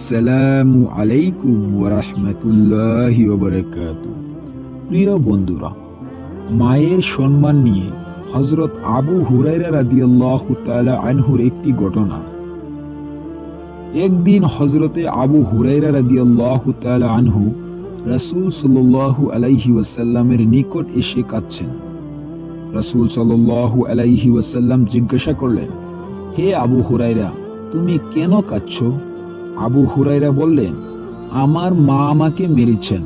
আসসালামু আলাইকুম ওয়া রাহমাতুল্লাহি ওয়া বারাকাতুহু। প্রিয় বন্ধুরা, মায়ের সম্মান নিয়ে হযরত আবু হুরায়রা রাদিয়াল্লাহু তাআলা আনহুর একটি ঘটনা। একদিন হযরতে আবু হুরায়রা রাদিয়াল্লাহু তাআলা আনহু রাসূল সাল্লাল্লাহু আলাইহি ওয়াসাল্লামের নিকট এসে কাঁদছেন। রাসূল সাল্লাল্লাহু আলাইহি ওয়াসাল্লাম জিজ্ঞাসা করলেন, হে আবু হুরায়রা, তুমি কেন কাঁদছো? আবু হুরায়রা বললেন, আমার মা আমাকে মেরেছেন।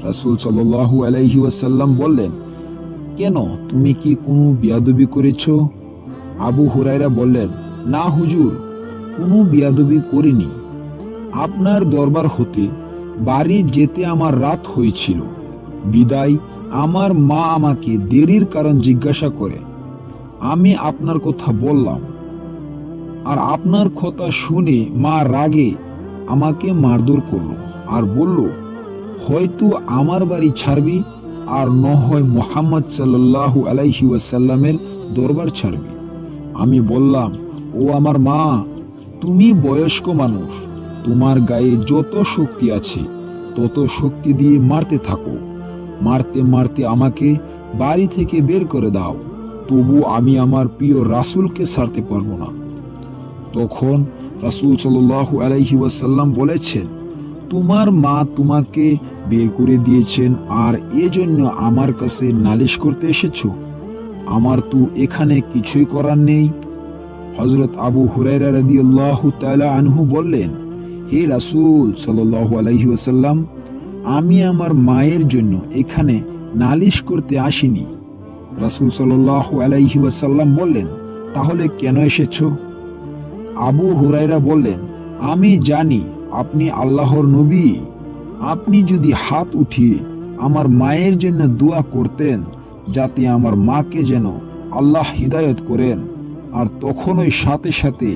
রাসূল সাল্লাল্লাহু আলাইহি ওয়াসাল্লাম বললেন, কেন, তুমি কি কোনো বিয়াদবি করেছো? আবু হুরায়রা বললেন, না হুজুর, কোনো বিয়াদবি করিনি। আপনার দরবার হতে বাড়ি যেতে আমার রাত হয়েছিল, বিদায় আমার মা আমাকে দেরির কারণ জিজ্ঞাসা করে। আমি আপনার কথা বললাম, আর আপনার কথা শুনে মা রাগে আমাকে মারধর করলো আর বলল, হয়তো আমার বাড়ি ছাড়বি, আর ন হয় মুহাম্মদ সাল্লাল্লাহু আলাইহি ওয়াসাল্লামের দরবার ছাড়বি। আমি বললাম, ও আমার মা, তুমি বয়স্ক মানুষ, তোমার গায়ে যত শক্তি আছে তত শক্তি দিয়ে মারতে থাকো, মারতে মারতে আমাকে বাড়ি থেকে বের করে দাও, তবু আমি আমার প্রিয় রাসূলকে ছাড়তে পারবো না। তখন রাসূল সাল্লাল্লাহু আলাইহি ওয়াসাল্লাম বলেছেন, তোমার মা তোমাকে বের করে দিয়েছেন, আর এজন্য আমার কাছে নালিশ করতে এসেছো? আমার তো এখানে কিছুই করার নেই। হযরত আবু হুরায়রা রাদিয়াল্লাহু তাআলা আনহু বললেন, হে রাসূল সাল্লাল্লাহু আলাইহি ওয়াসাল্লাম, আমি আমার মায়ের জন্য এখানে নালিশ করতে আসিনি। রাসূল সাল্লাল্লাহু আলাইহি ওয়াসাল্লাম বললেন, তাহলে কেন এসেছো? আবু হুরায়রা বললেন, আমি জানি আপনি আল্লাহর নবী। আপনি যদি হাত উঠিয়ে আমার মায়ের জন্য দোয়া করতেন যাতে আমার মাকে যেন আল্লাহ হিদায়ত করেন, আর তখনই সাথে সাথে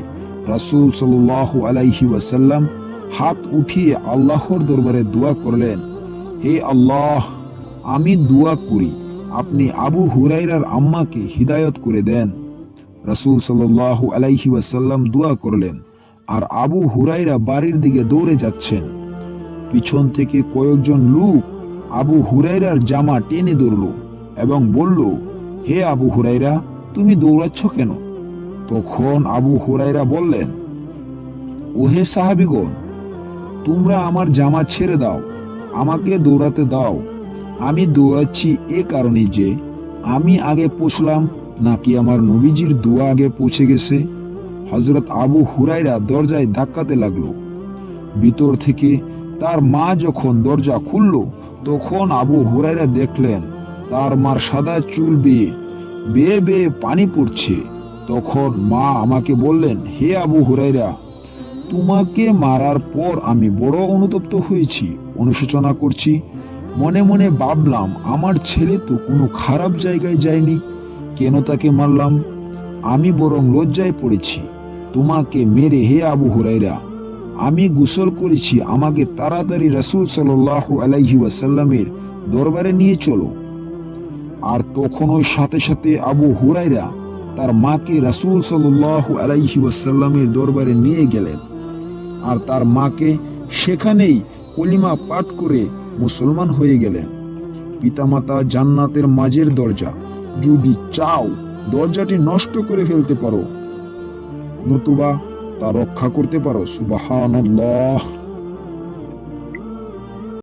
রাসূল সাল্লাল্লাহু আলাইহি ওয়াসাল্লাম হাত উঠিয়ে আল্লাহর দরবারে দোয়া করলেন, হে আল্লাহ, আমি দোয়া করি আপনি আবু হুরায়রার আম্মাকে হিদায়ত করে দেন। রাসূল সাল্লাল্লাহু আলাইহি ওয়াসাল্লাম দোয়া করলেন, আর আবু হুরায়রা বাড়ির দিকে দৌড়ে যাচ্ছেন। পিছন থেকে কয়েকজন লোক আবু হুরায়রার জামা টেনে ধরল এবং বলল, হে আবু হুরায়রা, তুমি দৌড়াচ্ছ কেন? তখন আবু হুরায়রা বললেন, ওহে সাহাবীগণ, তোমরা আমার জামা ছেড়ে দাও, আমাকে দৌড়াতে দাও। আমি দৌড়াচ্ছি এ কারণে যে আমি আগে পৌঁছলাম নাকি আমার নবীজির দোয়া আগে পৌঁছে গেছে। হযরত আবু হুরায়রা দরজায় ধাক্কাতে লাগলো। ভিতর থেকে তার মা যখন দরজা খুলল, তখন আবু হুরায়রা দেখলেন তার মার সাদা চুল বেয়ে বেয়ে বেয়ে পানি পড়ছে। তখন মা আমাকে বললেন, হে আবু হুরায়রা, তোমাকে মারার পর আমি বড় অনুতপ্ত হয়েছি, অনুশোচনা করছি। মনে মনে ভাবলাম, আমার ছেলে তো কোনো খারাপ জায়গায় যায়নি, কেন তাকে মারলাম? আমি বরং লজ্জায় পড়েছি তোমাকে মেরে। হে আবু হুরায়রা, আমি গোসল করেছি, আমাকে তাড়াতাড়ি রাসূল সাল্লাল্লাহু আলাইহি ওয়াসাল্লামের দরবারে নিয়ে চলো। আর তখন ওই সাথে সাথে আবু হুরায়রা তার মাকে রাসূল সাল্লাল্লাহু আলাইহি ওয়াসাল্লামের দরবারে নিয়ে গেলেন, আর তার মাকে সেখানেই কলিমা পাঠ করে মুসলমান হয়ে গেলেন। পিতামাতা জান্নাতের মাঝের দরজা, যদি চাও দরজাটি নষ্ট করে ফেলতে পারো, নতুবা তা রক্ষা করতে পারো। সুবহানাল্লাহ।